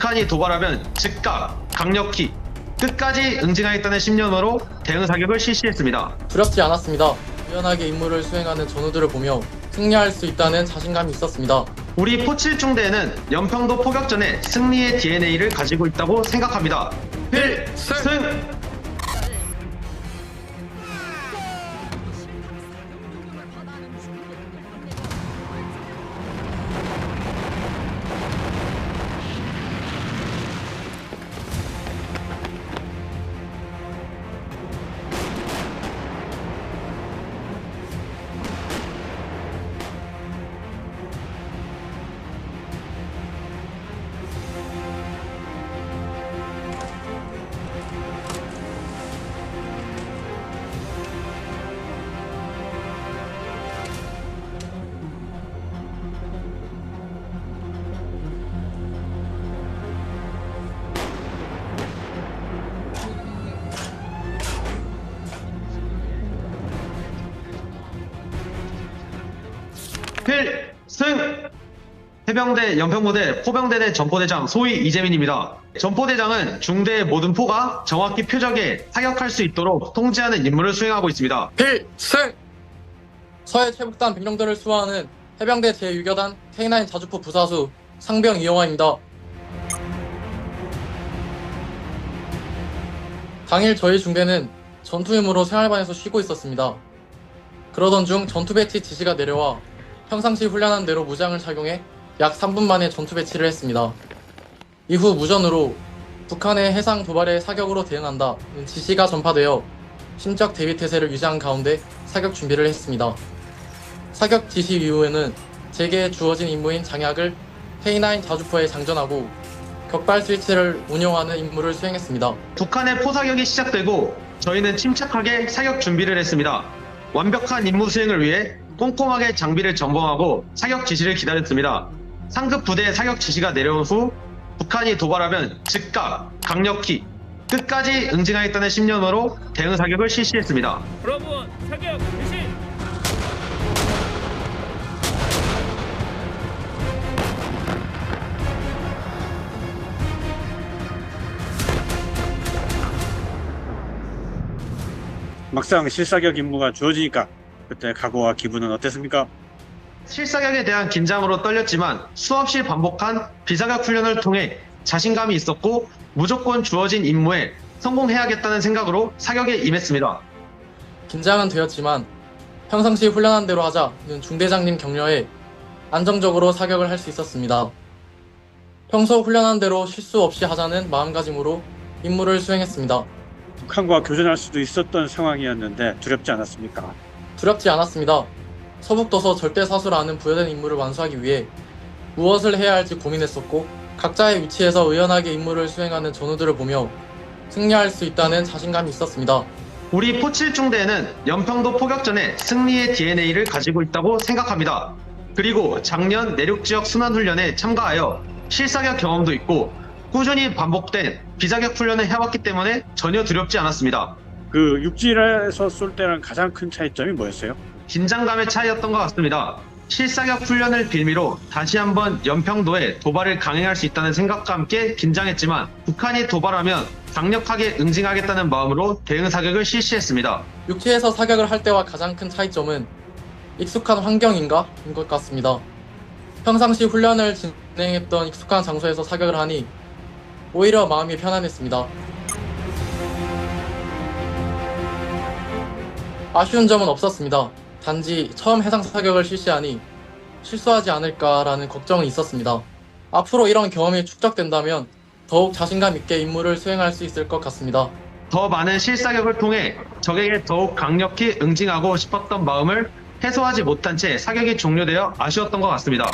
북한이 도발하면 즉각, 강력히, 끝까지 응징하겠다는 신념으로 대응 사격을 실시했습니다. 두렵지 않았습니다. 유연하게 임무를 수행하는 전우들을 보며 승리할 수 있다는 자신감이 있었습니다. 우리 포7중대는 연평도 포격전에 승리의 DNA를 가지고 있다고 생각합니다. 필승! 필승! 해병대, 연평부대, 포병대 내 전포대장 소위 이재민입니다. 전포대장은 중대의 모든 포가 정확히 표적에 사격할 수 있도록 통제하는 임무를 수행하고 있습니다. 필승! 서해 최북단 백령대를 수호하는 해병대 제6여단 K9 자주포 부사수 상병 이영화입니다. 당일 저희 중대는 전투 임무로 생활반에서 쉬고 있었습니다. 그러던 중 전투 배치 지시가 내려와 평상시 훈련한 대로 무장을 착용해 약 3분 만에 전투 배치를 했습니다. 이후 무전으로 북한의 해상 도발에 사격으로 대응한다는 지시가 전파되어 심적 대비 태세를 유지한 가운데 사격 준비를 했습니다. 사격 지시 이후에는 제게 주어진 임무인 장약을 K9 자주포에 장전하고 격발 스위치를 운용하는 임무를 수행했습니다. 북한의 포사격이 시작되고 저희는 침착하게 사격 준비를 했습니다. 완벽한 임무 수행을 위해 꼼꼼하게 장비를 점검하고 사격 지시를 기다렸습니다. 상급 부대의 사격 지시가 내려온 후 북한이 도발하면 즉각, 강력히, 끝까지 응징하겠다는 신념으로 대응 사격을 실시했습니다. 브라보 사격 개시! 막상 실사격 임무가 주어지니까 그때 각오와 기분은 어땠습니까? 실사격에 대한 긴장으로 떨렸지만 수없이 반복한 비사격 훈련을 통해 자신감이 있었고 무조건 주어진 임무에 성공해야겠다는 생각으로 사격에 임했습니다. 긴장은 되었지만 평상시 훈련한 대로 하자는 중대장님 격려에 안정적으로 사격을 할 수 있었습니다. 평소 훈련한 대로 실수 없이 하자는 마음가짐으로 임무를 수행했습니다. 북한과 교전할 수도 있었던 상황이었는데 두렵지 않았습니까? 두렵지 않았습니다. 서북도서 절대사수라는 부여된 임무를 완수하기 위해 무엇을 해야 할지 고민했었고 각자의 위치에서 의연하게 임무를 수행하는 전우들을 보며 승리할 수 있다는 자신감이 있었습니다. 우리 포7중대는 연평도 포격전에 승리의 DNA를 가지고 있다고 생각합니다. 그리고 작년 내륙지역 순환훈련에 참가하여 실사격 경험도 있고 꾸준히 반복된 비사격 훈련을 해왔기 때문에 전혀 두렵지 않았습니다. 그 육지에서 쏠 때랑 가장 큰 차이점이 뭐였어요? 긴장감의 차이였던 것 같습니다. 실사격 훈련을 빌미로 다시 한번 연평도에 도발을 강행할 수 있다는 생각과 함께 긴장했지만 북한이 도발하면 강력하게 응징하겠다는 마음으로 대응 사격을 실시했습니다. 육지에서 사격을 할 때와 가장 큰 차이점은 익숙한 환경인가? 인 것 같습니다. 평상시 훈련을 진행했던 익숙한 장소에서 사격을 하니 오히려 마음이 편안했습니다. 아쉬운 점은 없었습니다. 단지 처음 해상 사격을 실시하니 실수하지 않을까라는 걱정은 있었습니다. 앞으로 이런 경험이 축적된다면 더욱 자신감 있게 임무를 수행할 수 있을 것 같습니다. 더 많은 실사격을 통해 적에게 더욱 강력히 응징하고 싶었던 마음을 해소하지 못한 채 사격이 종료되어 아쉬웠던 것 같습니다.